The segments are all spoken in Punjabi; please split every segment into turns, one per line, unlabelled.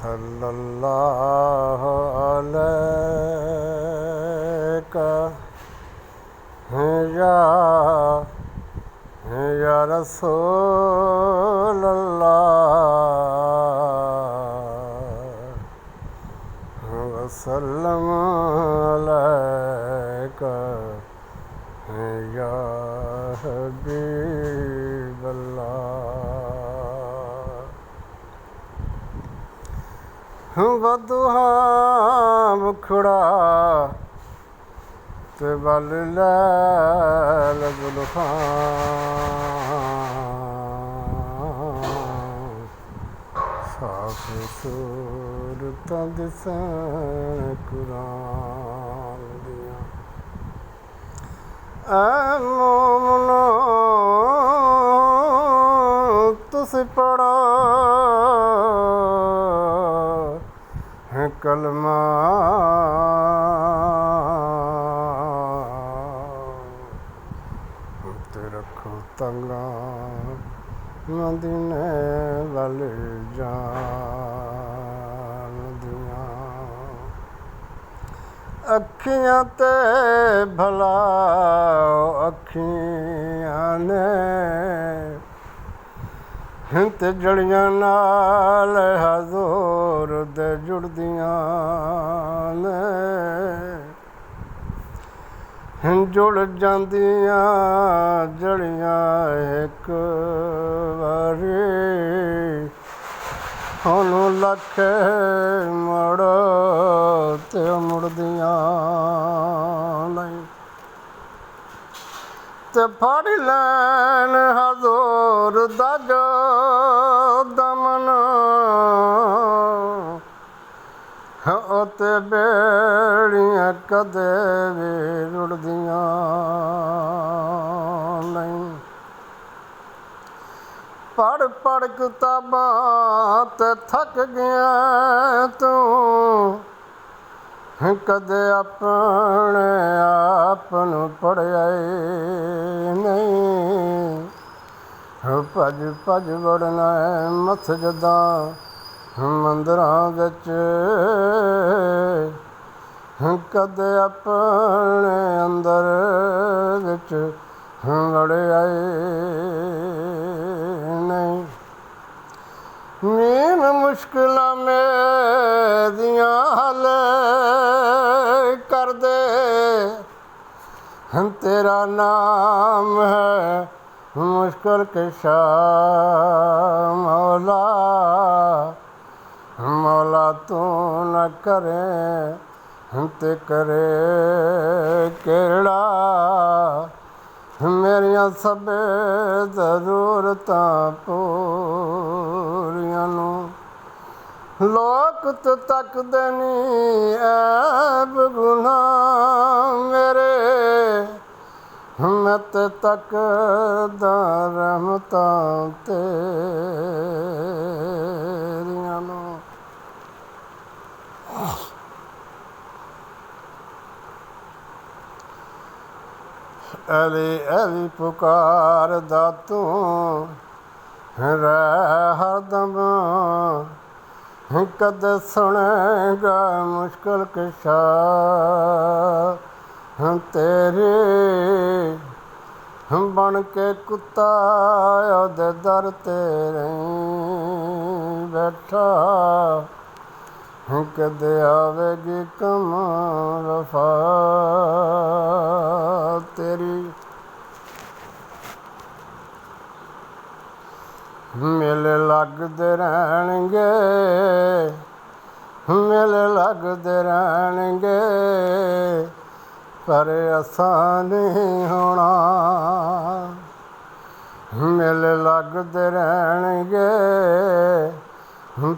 सल्लल्लाहु अलैका या रसूल अल्लाह वसल्लम अलैका या हबीब अल्लाह। बदुहा मुखड़ा ते बल लैल जुल्फां साफ सूरतां दिसण कुरान दियां। ऐ मोमनो तुसीं पढ़ो कलमा ते रखो तंगा मदीने वल जान दियां। अखियां ते भला अखियां ने ते जड़ियां नाल हज़ूर दे जुड़दियां ने जुड़ जांदियां जड़ियां एक वारी हुण लख मुड़ ते मुड़दियां नहीं। ते फड़ लैन हज़ूर दा जो दमन ओ ते बेड़ियां कदे भी रुड़दियां नहीं। पढ़ पढ़ किताबां ते थक गया तू कदे अपने आप नूं पढ़िया नहीं। भज भज वड़ना है मसजिदां मंदिरां विच कदे अपने अंदर विच वड़िया नहीं। मीन मुश्किलां मेरियां हल कर दे तेरा नाम है मुश्किल कुशा मौला। मौला तू न करे ते करे केड़ा मेरियां सब जरूरतां पूरियां नूं। लोक ते तकदे नी ऐब गुनाह मेरे मैं ते तकदा रहमतां तेरियां नूं। ऐली ऐली पुकारदा तू रह हरदम कदे सुनेगा मुश्किल कुशा तेरे बन के कुत्ता ओदे दर ते रहीं बैठा कदे आवेगी कम वफा तेरी। मेले लगदे रहणगे मेले लगदे रहणगे पर असां नहीं होना। मेले लगदे रहणगे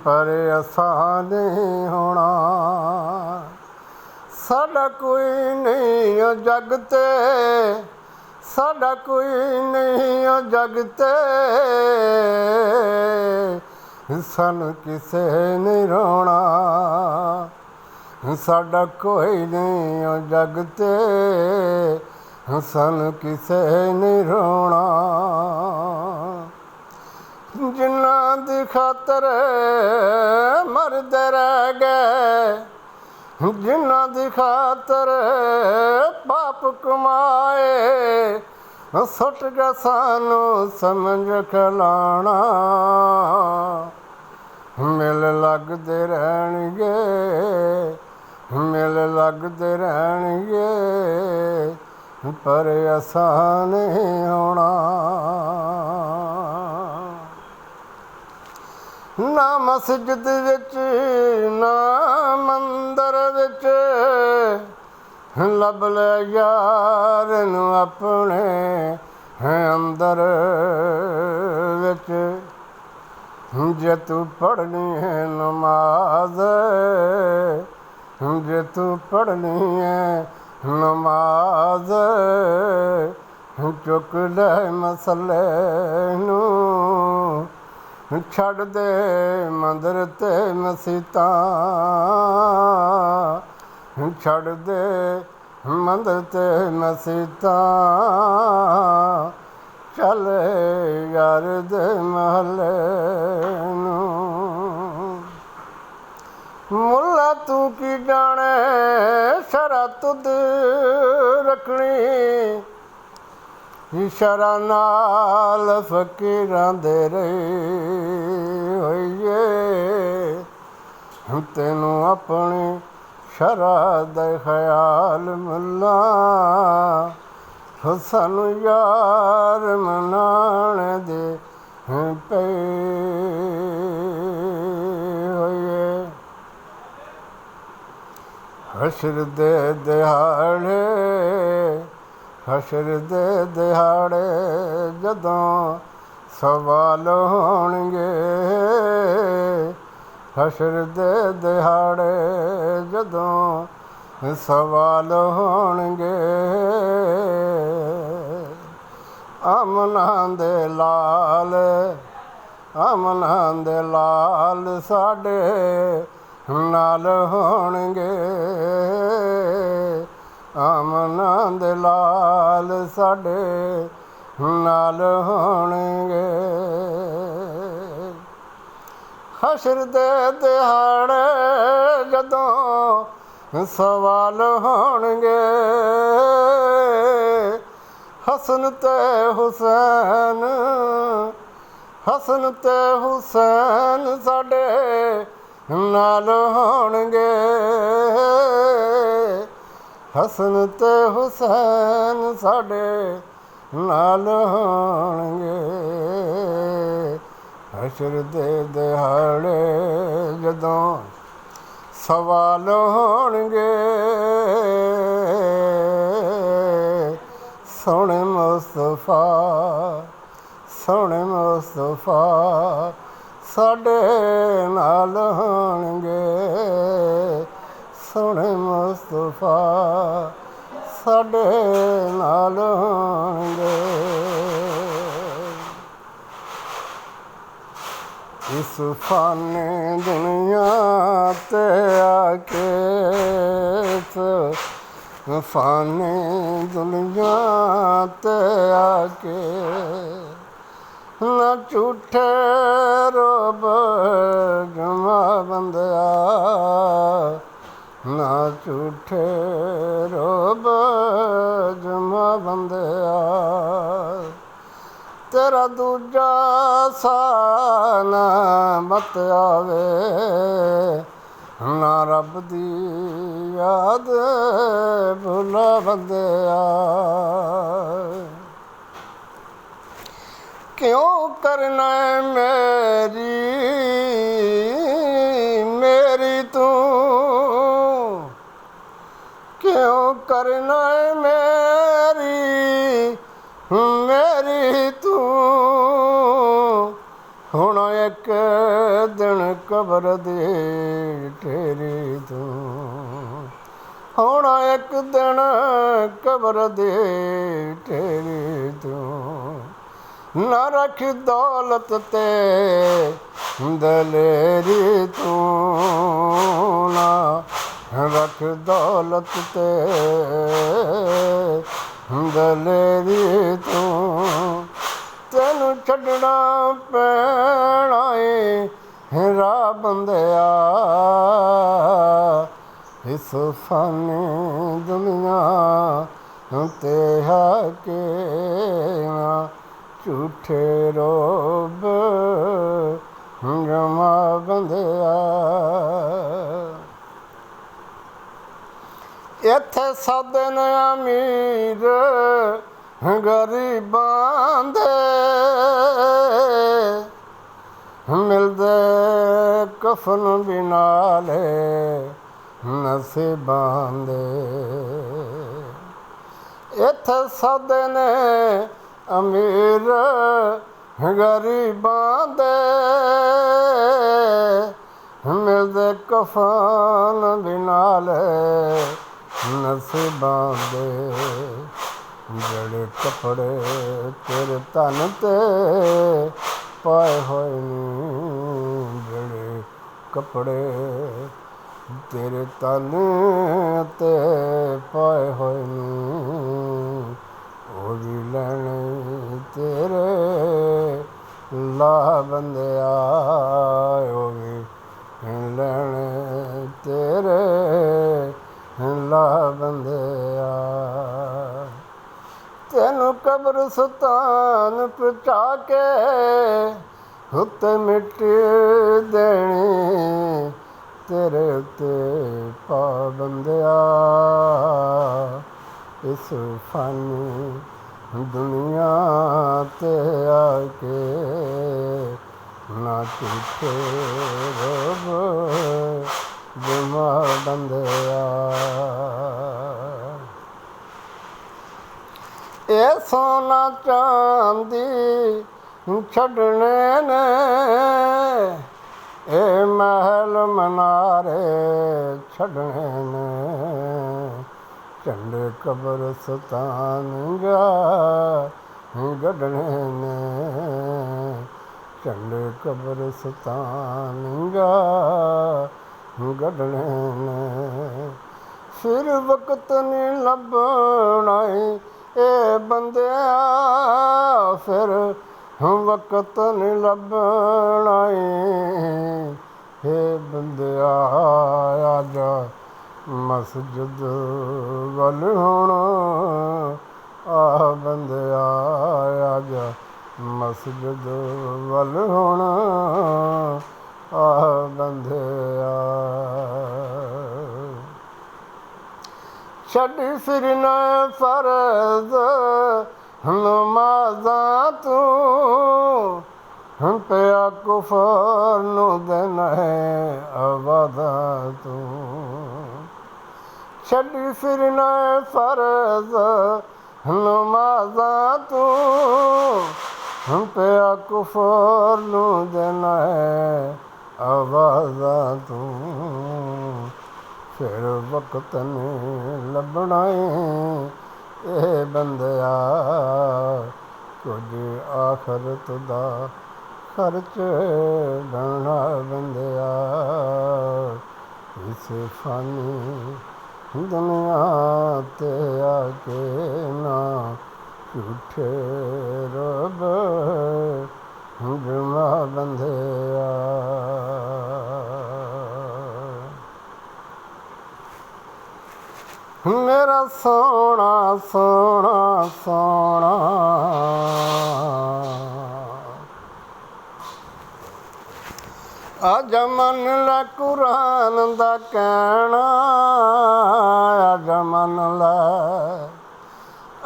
पर असां नहीं होना। साडा कोई नहीं ओ जग ते साडा कोई नहीं ओ जग ते सानू किसे नहीं रोना। साडा कोई नहीं ओ जग ते सानू किसे नहीं रोना। ਜਿਨ੍ਹਾਂ ਦੀ ਖਾਤਰ ਮਰਦੇ ਰਹਿ ਗਏ, ਜਿਨ੍ਹਾਂ ਦੀ ਖਾਤਰ ਪਾਪ ਕਮਾਏ, ਸੁੱਟ ਕੇ ਸਾਨੂੰ ਸਮਝ ਖਲਾਣਾ। ਮਿਲ ਲੱਗਦੇ ਰਹਿਣਗੇ, ਮਿਲ ਲੱਗਦੇ ਰਹਿਣਗੇ, ਪਰ ਅਸਾਂ ਨਹੀਂ ਆਉਣਾ। ਨਾ ਮਸਜਿਦ ਵਿੱਚ ਨਾ ਮੰਦਰ ਵਿੱਚ, ਲੱਭ ਲੈ ਯਾਰ ਨੂੰ ਆਪਣੇ ਅੰਦਰ ਵਿੱਚ। ਜੇ ਤੂੰ ਪੜ੍ਹਨੀ ਹੈ ਨਮਾਜ਼, ਜੇ ਤੂੰ ਪੜ੍ਹਨੀ ਹੈ ਨਮਾਜ਼, ਚੁੱਕ ਲੈ ਮਸਲੇ ਨੂੰ, ਛੱਡ ਦੇ ਮੰਦਰ ਤੇ ਮਸੀਤਾਂ, ਛੱਡ ਦੇ ਮੰਦਰ ਤੇ ਮਸੀਤਾਂ, ਚੱਲ ਯਾਰ ਦੇ ਮਹੱਲੇ ਨੂੰ। ਮੁੱਲਾ ਤੂੰ ਕੀ ਜਾਣੇ ਸ਼ਰ੍ਹਾਂ ਤੁਧ ਰੱਖਣੀ, ਸ਼ਰ੍ਹਾਂ ਨਾਲ ਫਕੀਰਾਂ ਦੇ ਰਹੀ ਹੋਈਏ। ਤੈਨੂੰ ਆਪਣੀ ਸ਼ਰ੍ਹਾਂ ਦਾ ਖਿਆਲ ਮੁੱਲਾ, ਸਾਨੂੰ ਯਾਰ ਮਨਾਉਣ ਦੇ ਪਏ ਹੋਈਏ। ਹਸ਼ਰ ਦੇ ਦਿਹਾੜੇ, ਹਸ਼ਰ ਦੇ ਦਿਹਾੜੇ ਜਦੋਂ ਸਵਾਲ ਹੋਣਗੇ, ਹਸ਼ਰ ਦੇ ਦਿਹਾੜੇ ਜਦੋਂ ਸਵਾਲ ਹੋਣਗੇ। ਅਮਨਾਂ ਦੇ ਲਾਲ, ਅਮਨਾਂ ਦੇ ਲਾਲ ਸਾਡੇ ਨਾਲ ਹੋਣਗੇ, ਅਮਨਾਂ ਦੇ ਲਾਲ ਸਾਡੇ ਨਾਲ ਹੋਣਗੇ। ਹਸ਼ਰ ਦੇ ਦਿਹਾੜੇ ਜਦੋਂ ਸਵਾਲ ਹੋਣਗੇ, ਹਸਨ ਤੇ ਹੁਸੈਨ, ਹਸਨ ਤੇ ਹੁਸੈਨ ਸਾਡੇ ਨਾਲ ਹੋਣਗੇ, ਹਸਨ ਤੇ ਹੁਸੈਨ ਸਾਡੇ ਨਾਲ ਹੋਣਗੇ। ਹਸ਼ਰ ਦੇ ਦਿਹਾੜੇ ਜਦੋਂ ਸਵਾਲ ਹੋਣਗੇ, ਸੋਹਣੇ ਮੁਸਤਫਾ, ਸੋਹਣੇ ਮੁਸਤਫਾ ਸਾਡੇ ਨਾਲ ਹੋਣਗੇ, ਸੋਹਣੇ ਮੁਸਤਫਾ ਸਾਡੇ ਨਾਲ ਹੋਣਗੇ। ਇਸ ਫਾਨੇ ਦੁਨੀਆ ਤੇ ਆ ਕੇ, ਫਾਨੇ ਦੁਨੀਆ ਤੇ ਆ ਕੇ, ਨਾ ਝੂਠੇ ਰੋਬ ਜਮਾ ਬੰਦਿਆ, ਨਾ ਝੂਠੇ ਰੋਬ ਜਮਾ ਬੰਦਿਆ। ਤੇਰਾ ਦੂਜਾ ਸਾਹ ਨਾ ਮਤ ਆਵੇ, ਨਾ ਰੱਬ ਦੀ ਯਾਦ ਭੁਲਾ ਬੰਦਿਆ। ਕਿਉਂ ਕਰਨਾ ਮੇਰੀ ਮੇਰੀ ਤੂੰ, ਕਿਉਂ ਕਰਨਾ ਮੇਰੀ ਮੇਰੀ ਤੂੰ। ਹੁਣ ਇੱਕ ਦਿਨ ਕਬਰ ਦੇ ਢੇਰੀ ਤੂੰ, ਹੁਣ ਇੱਕ ਦਿਨ ਕਬਰ ਦੇ ਢੇਰੀ ਤੂੰ। ਨਾ ਰੱਖ ਦੌਲਤ ਤੇ ਦਲੇਰੀ ਤੂੰ, ਨਾ ਰੱਖ ਦੌਲਤ ਤੇ ਦਲੇਰੀ ਤੂੰ। ਤੈਨੂੰ ਛੱਡਣਾ ਪੈਣਾ ਏ ਰਾਹ ਬੰਦਿਆ ਇਸ ਫਾਨੀ ਦੁਨੀਆ ਤੇ ਹੈ ਕਿ ਨਾ ਝੂਠੇ ਰੋਬ ਜਮਾ ਬੰਦਿਆ ਇੱਥੇ ਸਾਦੇ ਨੇ ਅਮੀਰ ਗਰੀਬਾਂ ਦੇ ਮਿਲਦੇ ਕਫਨ ਵੀ ਨਾਲੇ ਨਸੀਬਾਂ ਦੇ ਇੱਥੇ ਸਾਦੇ ਨੇ ਅਮੀਰ ਗਰੀਬਾਂ ਦੇ ਮਿਲਦੇ ਕਫਨ ਵੀ ਨਾਲੇ ਨਸੀਬਾਂ ਦੇ ਜਿਹੜੇ ਕੱਪੜੇ ਤੇਰੇ ਤਨ ਤੇ ਪਾਏ ਹੋਏ ਨੇ ਜਿਹੜੇ ਕੱਪੜੇ ਤੇਰੇ ਤਨ ਤੇ ਪਾਏ ਹੋਏ ਨੇ ਉਹ ਵੀ ਲੈਣੇ ਤੇਰੇ ਲਾ ਬੰਦਿਆ ਉਹ ਵੀ ਲੈਣੇ ਤੇਰੇ ਲਾ ਬੰਦਿਆ ਤੈਨੂੰ ਕਬਰਸਤਾਨ ਪਹੁੰਚਾ ਕੇ ਉੱਤੇ ਮਿੱਟੀ ਦੇਣੀ ਤੇਰੇ ਉੱਤੇ ਪਾਬੰਦਿਆ ਇਸ ਫਾਨੀ ਦੁਨੀਆ ਤੇ ਆ ਕੇ ਨਾ ਝੂਠੇ ਰਬ ਜਮਾ ਬੰਦਿਆ ਇਹ ਸੋਨਾ ਚਾਂਦੀ ਛੱਡਣੇ ਨੇ ਇਹ ਮਹਿਲ ਮਨਾਰੇ ਛੱਡਣੇ ਨੇ ਝੰਡੇ ਕਬਰਸਤਾਨ ਜਾ ਗੱਡਣੇ ਨੇ ਝੰਡੇ ਕਬਰਸਤਾਨ ਜਾ ਗੱਡਣੇ ਨੇ ਫਿਰ ਵਕਤ ਨਹੀਂ ਲੱਭਣਾ ਇਹ ਬੰਦਿਆ ਫਿਰ ਵਕਤ ਨਹੀਂ ਲੱਭਣਾ ਏ ਬੰਦਿਆ ਆਜਾ ਮਸਜਿਦ ਵੱਲ ਹੁਣ ਆ ਬੰਦਿਆ ਆਜਾ ਮਸਜਿਦ ਵੱਲ ਹੁਣ ਆ ਬੰਦਿਆ ਛੱਡ ਫਿਰਨਾ ਫਰਜ਼ ਨਮਾਜ਼ਾਂ ਤੂੰ ਪਿਆ ਕੁਫਰ ਨੂੰ ਦੇਣਾ ਹੈ ਆਵਾਜ਼ਾਂ ਤੂੰ ਛੱਡ ਫਿਰਨਾ ਫਰਜ਼ ਨਮਾਜ਼ਾਂ ਤੂੰ ਪਿਆ ਕੁਫਰ ਨੂੰ ਦੇਣਾ ਹੈ ਆਵਾਜ਼ਾਂ ਤੂੰ ਫਿਰ ਵਕਤ ਨਹੀਂ ਲੱਭਣਾ ਇਹ ਬੰਦਿਆ ਕੁਝ ਆਖਰਤ ਦਾ ਖਰਚ ਗਣਾ ਬੰਦਿਆ ਇਸ ਫਾਨੀ ਦੁਨੀਆ ਤੇ ਆ ਕੇ ਨਾ ਝੂਠੇ ਰਬ ਜਮਾ ਬੰਦਿਆ ਮੇਰਾ ਸੋਹਣਾ ਸੋਹਣਾ ਸੋਹਣਾ ਅੱਜ ਮੰਨ ਲੈ ਕੁਰਾਨ ਦਾ ਕਹਿਣਾ ਅੱਜ ਮੰਨ ਲੈ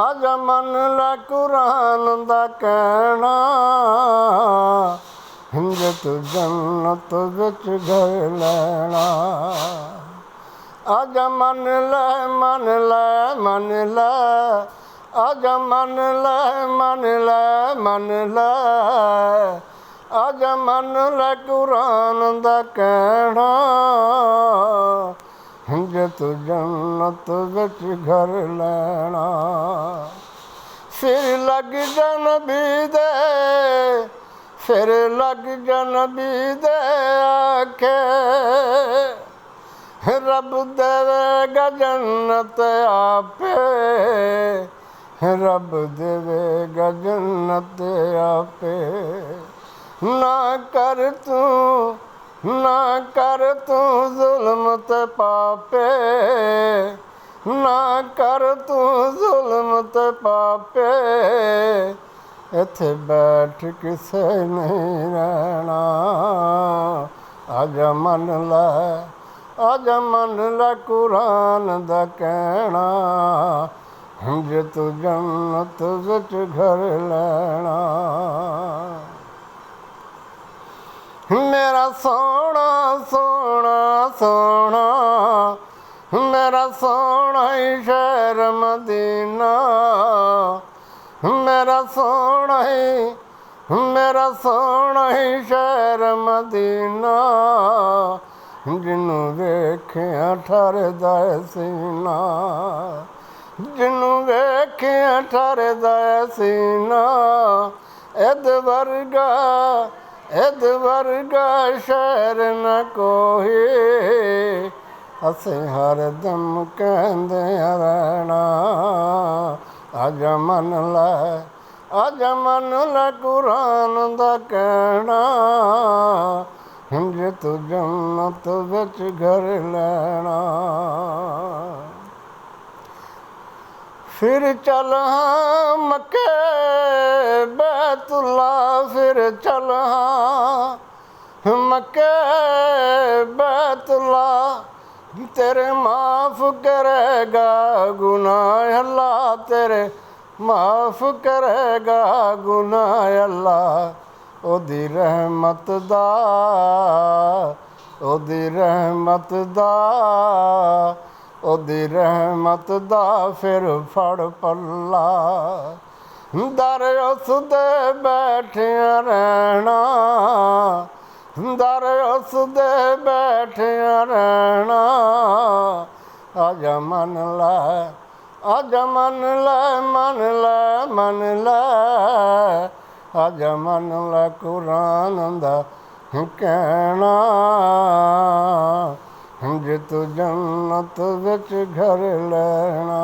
ਅੱਜ ਮੰਨ ਲੈ ਕੁਰਾਨ ਦਾ ਕਹਿਣਾ ਹਿੰਦਤ ਜੰਨਤ ਵਿੱਚ ਘਰ ਲੈਣਾ ਅੱਜ ਮੰਨ ਲੈ ਮੰਨ ਲੈ ਮੰਨ ਲੈ ਅੱਜ ਮੰਨ ਲੈ ਮੰਨ ਲੈ ਮੰਨ ਲੈ ਅੱਜ ਮੰਨ ਲੈ ਕੁਰਾਨ ਦਾ ਕਹਿਣਾ ਜੇ ਤੂੰ ਜੰਨਤ ਵਿੱਚ ਘਰ ਲੈਣਾ ਫਿਰ ਲੱਗ ਜਾ ਨਬੀ ਦੇ ਫਿਰ ਲੱਗ ਜਾ ਨਬੀ ਦੇ ਆਖੇ ਰੱਬ ਦੇਵੇਗਾ ਜੰਨਤ ਆਪੇ ਰੱਬ ਦੇਵੇਗਾ ਜੰਨਤ ਆਪੇ। ਨਾ ਕਰ ਤੂੰ ਜ਼ੁਲਮ ਤੇ ਪਾਪੇ, ਨਾ ਕਰ ਤੂੰ ਜ਼ੁਲਮ ਤੇ ਪਾਪੇ। ਇੱਥੇ ਬੈਠ ਕਿਸੇ ਨਹੀਂ ਰਹਿਣਾ। ਆਜਾ ਮੰਨ ਲੈ, ਆਜਾ ਮੰਨ ਲੈ ਕੁਰਾਨ ਦਾ ਕਹਿਣਾ। ਜੇ ਤੂੰ ਜੰਨਤ ਵਿੱਚ ਘਰ ਲੈਣਾ। ਮੇਰਾ ਸੋਹਣਾ ਸੋਹਣਾ ਸੋਹਣਾ, ਮੇਰਾ ਸੋਹਣਾ ਹੀ ਸ਼ਹਿਰ ਮਦੀਨਾ। ਮੇਰਾ ਸੋਹਣਾ ਹੀ ਸ਼ਹਿਰ ਮਦੀਨਾ। ਜਿਹਨੂੰ ਵੇਖਿਆ ਠਰਦਾ ਸੀਨਾ, ਜਿਹਨੂੰ ਵੇਖਿਆ ਠਰਦਾ ਸੀਨਾ। ਇਹਦੇ ਵਰਗਾ ਸ਼ਹਿਰ ਨਾ ਕੋਈ। ਅਸੀਂ ਹਰਦਮ ਕਹਿੰਦੇ ਰਹਿਣਾ। ਆਜਾ ਮੰਨ ਲੈ, ਆਜਾ ਮੰਨ ਲੈ ਕੁਰਾਨ ਦਾ ਕਹਿਣਾ। ਜੇ ਤੂੰ ਜੰਨਤ ਵਿੱਚ ਘਰ ਲੈਣਾ। ਫਿਰ ਚੱਲ ਹਾਂ ਮੱਕੇ ਬੈਤੁੱਲਾ, ਫਿਰ ਚੱਲ ਹਾਂ ਮੱਕੇ ਬੈਤੁੱਲਾ। ਤੇਰੇ ਮਾਫ਼ ਕਰੇਗਾ ਗੁਨਾਹ ਅੱਲਾ, ਤੇਰੇ ਮਾਫ਼ ਕਰੇਗਾ ਗੁਨਾਹ ਅੱਲਾ। ਉਹਦੀ ਰਹਿਮਤ ਦਾ, ਉਹਦੀ ਰਹਿਮਤ ਦਾ, ਉਹਦੀ ਰਹਿਮਤ ਦਾ ਫਿਰ ਫੜ ਪੱਲਾ। ਦਰ ਉਸ ਦੇ ਬੈਠਿਆ ਰਹਿਣਾ, ਦਰ ਉਸ ਦੇ ਬੈਠਿਆ ਰਹਿਣਾ। ਆਜਾ ਮੰਨ ਲੈ, ਆਜਾ ਮੰਨ ਲੈ, ਮੰਨ ਲੈ, ਮੰਨ ਲੈ। ਆਜਾ ਮੰਨ ਲੈ ਕੁਰਾਨ ਦਾ ਕਹਿਣਾ। ਜੇ ਤੂੰ ਜੰਨਤ ਵਿੱਚ ਘਰ ਲੈਣਾ।